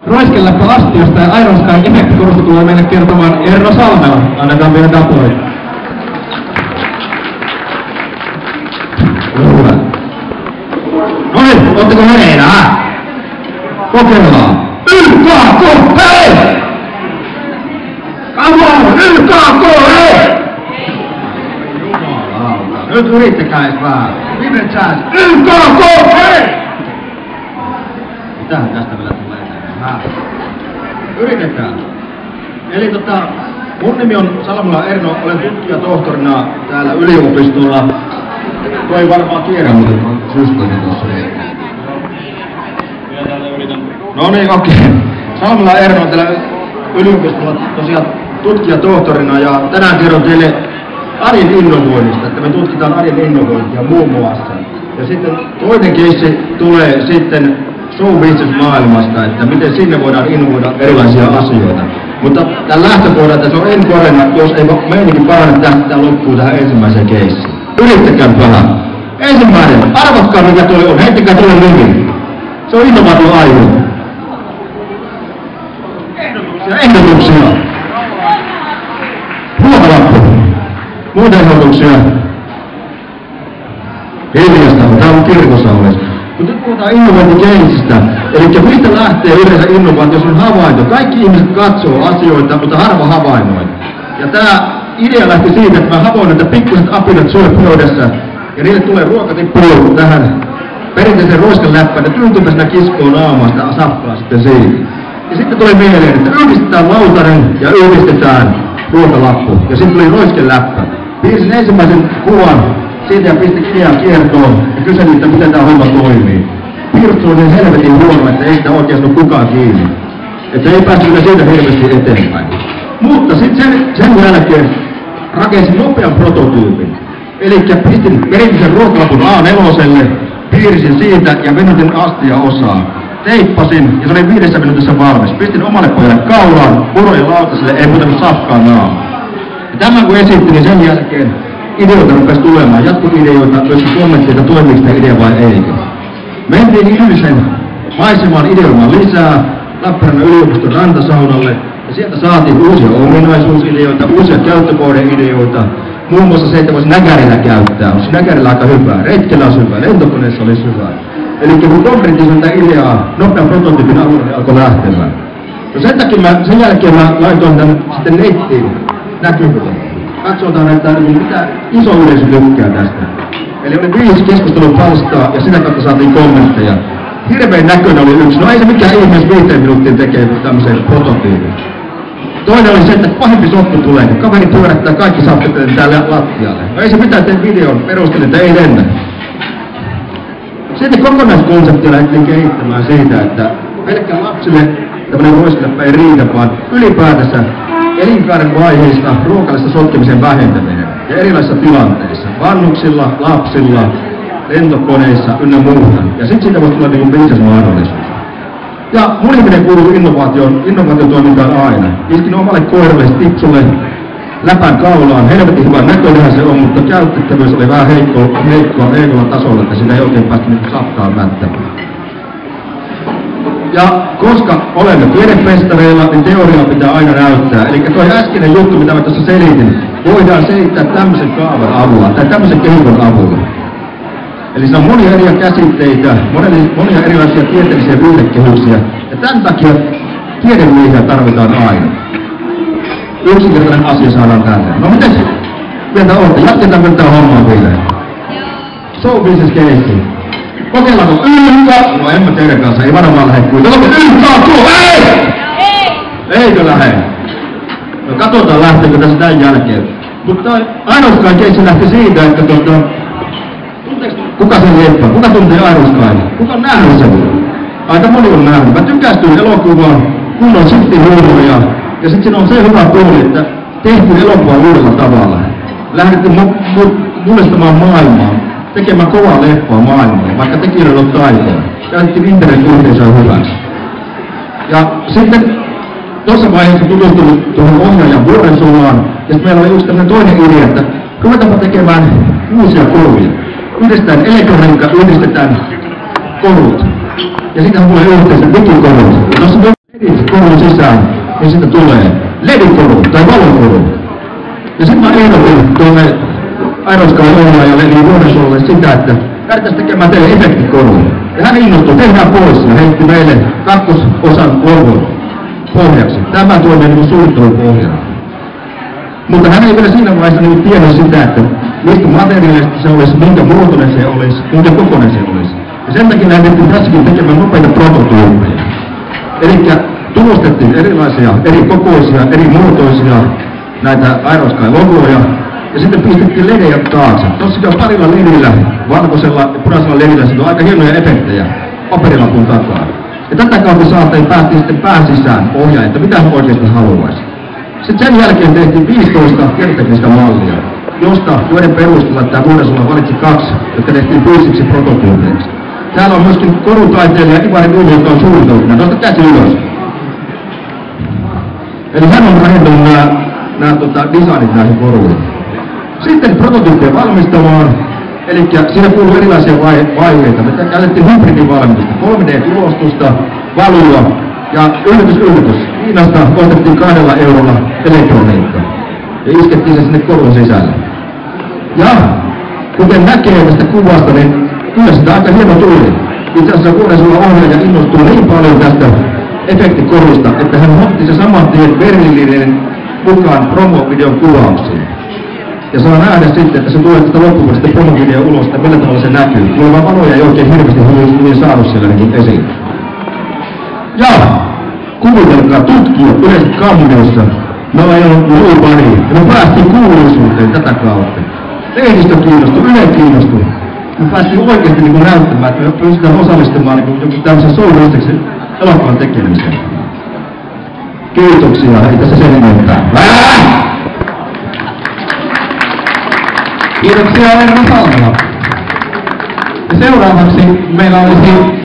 Roiskeläppä astiosta ja Iron Skyn efektikorusta tulee meille kertomaan Erno Salmela. Annetaan meille aplodit. Hyvä. No niin, ootteko hereillä? Kokeillaan. YKK, hei! Come on, YKK, hei! Jumalauta. Nyt yrittäkää ees vähän. Viimeinen chance. YKK, hei! Mitähän tästä vielä tulee eteen? Yritetään. Eli mun nimi on Salmela Erno, olen tutkijatohtorina täällä yliopistolla. Toi varmaan tiedä, mutta systeemi tuossa. No niin, okei. Salmela Erno on täällä yliopistolla tosiaan tutkijatohtorina ja tänään kerron teille arjen innovoinnista, että me tutkitaan arjen innovointia muun muassa. Ja sitten toinen keissi tulee sitten show-business-maailmasta, että miten sinne voidaan innovoida erilaisia asioita. Mutta tämän lähtökohdan, että se on enkorena, jos ei meininkin parane tästä loppuu tähän ensimmäiseen keissiin. Yrittäkää vähän. Ensimmäinen, arvatkaa mikä toi on, heittäkää tuolle nimi. Se on innovaatioaihe. Ehdotuksia. Ruokalappu. Muita ehdotuksia. Hiljasta, tää on kirkossa olis. Mutta nyt puhutaan innovointikeisistä. Eli mistä lähtee yleensä innovaatio, on havainto. Kaikki ihmiset katsoo asioita, mutta harva havainnoi. Ja tää idea lähti siitä, että mä havainnoin, että pikkuset apinat syö pöydässä. Ja niille tulee ruokatippuun tähän perinteisen roiskeläppään. Ja tyyntymäisenä kiskoo naamasta sappaa sitten siitä. Ja sitten tuli mieleen, että yhdistetään lautanen ja yhdistetään ruokalappu. Ja sitten tuli roiskeläppä. Piirsin ensimmäisen kuvan siitä ja pistin ideaa kiertoon ja kyselin, että miten tää homma toimii. Piirtsu on niin helvetin huono, että ei sitä oikeasti ole kukaan kiinni. Että ei päästy siitä hirveästi eteenpäin. Mutta sitten sen jälkeen rakensin nopean prototyypin. Elikkä pistin perinteisen ruokalapun A4, piirsin siitä ja venytin astiaosaa. Teippasin ja se oli 5 minuutissa valmis. Pistin omalle pojalle kaulaan, purojen lautaselle, ei muuta kuin safkaan naamaa. Ja tämän kun esittin, niin sen jälkeen ideoita rupesi tulemaan. Jatko-ideoita, myöskin kommentteita, toimiiko tämä idea vai eikö. Mentiin Idyllisen maisemaan ideoimaan lisää Lappeenrannan yliopiston rantasaunalle. Ja sieltä saatiin uusia ominaisuusideoita, uusia käyttökohdeideoita. Muun muassa se, että voisi näkärillä käyttää. Olisi näkärillä aika hyvää, retkellä olisi hyvää, lentokoneessa olisi hyvää. Eli kun konkretisoin tätä ideaa, nopean prototyypin avulla niin alkoi lähtemään. No sen jälkeen mä laitoin tämän sitten nettiin näkyvyyteen. Katsotaan, että mitä iso yleisö tykkää tästä. Eli oli 5 keskustelupalstaa ja sitä kautta saatiin kommentteja. Hirveän näköinen oli yksi. No ei se mikään ihmeessä 5 minuuttiin tekee tämmöisen prototyypin. Toinen oli se, että pahempi sotku tulee, kun kaveri pyörättää kaikki sappeteen täällä lattialle. No ei se mitään, tein videon, perustelin, että ei lennä. Sitten kokonaiskonseptia lähdettiin kehittämään siitä, että pelkkään lapsille tämmöinen roiskeläppä ei riitä, vaan ylipäätänsä elinkaaren vaiheista ruokallisesta sotkemisen vähentäminen ja erilaisissa tilanteissa. Vannuksilla, lapsilla, lentokoneissa ynnä muuta. Ja sitten siitä voi tulla niin business-mahdollisuus. Ja mun ihminen kuuluu innovaatiotoimintaan aina. Iskin omalle koiralle Stipsulle läpän kaulaan. Helvetin hyvän näköinenhän se on, mutta käytettävyys oli vähän heikolla tasolla, että siinä ei oikein päästä nyt sapkaan mättämään. Ja koska olemme tiedefestareilla, niin teoriaa pitää aina näyttää. Eli toi äskeinen juttu, mitä mä tuossa selitin, voidaan selittää tämmöisen kaavan avulla, tai tämmöisen kehikon avulla. Eli se on monia eri käsitteitä, monia erilaisia tieteellisiä viitekehyksiä, ja tämän takia tiedemiehiä tarvitaan aina. Yksinkertainen asia saadaan tänne. No mites mieltä ootte? Jatketaanko tää hommaa vielä? Show business case. Kokeillaanko YK? No en mä teidän kanssa, ei varmaan lähde kuitenkaan. YK, ei! Eikö lähde? No katsotaan lähteekö tässä tämän jälkeen. Mutta Aeroskaan keissi lähti siitä, että kuka sen lieppaa? Kuka tuntee Aeroskaan? Kuka on nähnyt sen? Aika moni on nähnyt. Mä tykästyin elokuvaan, kunnon shiftihuumoria. Ja sit siinä on se hyvä puoli, että tehtiin elokuvaa uudella tavalla. Lähdettiin mullistamaan maailmaa, tekemään kovaa leffaa maailmaa, vaikka tekijöillä on taitoa. Käytettiin internet-yhteisöä hyväksi. Ja sitten tuossa vaiheessa tutustunut tuohon ohjaajan Vuorensulaan, ja sitten meillä oli yksi tämmöinen toinen idea, että ruvetaanpa tekemään uusia koruja. Yhdistetään elektroniikka, yhdistetään korut. Ja sitten tulee yhteensä digikorut. Tuossa niin siitä tulee levikoru tai valokoru. Ja sitten mä ehdotin tuonne Aeroskaan ohjaajalle eli Vuodensololle sitä, että lähdetäis tekemään teille efektikoruun. Ja hän innostui, tehdään pois ja heitti meille kakkososan logon pohjaksi. Tämä toimii niin suunnittelupohjana. Mutta hän ei vielä siinä vaiheessa niin tiedä sitä, että mistä materiaalista se olisi, minkä muotoinen se olisi, minkä kokoinen se olisi. Ja sen takia lähdettiin tässäkin tekemään nopeita prototyyppejä. Elikkä tulostettiin erilaisia, eri kokoisia, eri muotoisia näitä Aerosky-logoja. Ja sitten pistettiin ledejä taakse. Tossa on parilla ledillä, valkoisella ja punaisella ledillä, siinä on aika hienoja efektejä paperilapun takaa. Ja tätä kautta päästiin sitten pään sisään ohjaa, että mitä hän oikeasti haluaisi. Sitten sen jälkeen tehtiin 15 tietoteknistä mallia, joiden perusteella tämä Vuodensolo valitsi 2, jotka tehtiin fyysiksi prototyypeiksi. Täällä on myöskin korutaiteilija Ivari Nyyli, joka on suunnitellut. Nosta käsi ylös. Eli hän on rakentanut nämä designit näihin koruihin. Sitten prototyyppien valmistamaan, eli siinä kuuluu erilaisia vaiheita. Me käytettiin hybridivalmistusta, 3D-tulostusta, valua ja yllätys. Kiinasta ostettiin 2 eurolla elektroniikkaa ja iskettiin se sinne korun sisälle. Ja kuten näkee tästä kuvasta, niin kyllä sitä aika hieno tuli. Itse asiassa Vuodensolo ohjaaja innostui niin paljon tästä efektikorusta, että hän otti se saman tien Berliinin mukaan promovideon kuvauksiin. Ja saa nähdä sitten, että se tulee tästä loppuvuodesta promovideo ulos, että millä tavalla se näkyy. Tuleva valoja ei oikein hirveästi hyvin saanut siellä esiin. Ja kuvitelkaa tutkijat yleensä kammeissa. Me ollaan ollut luupari ja me päästiin kuuluisuuteen tätä kautta. Lehdistö kiinnostui, Yle kiinnostui. Me päästiin oikeasti niin näyttämään, että me pystytään osallistumaan niin joku tämmöisen showbusinessisen elokuvan tekemiseen. Kiitoksia, ei tässä sen enempää. Kiitoksia Erno Salmela. Ja seuraavaksi meillä olisi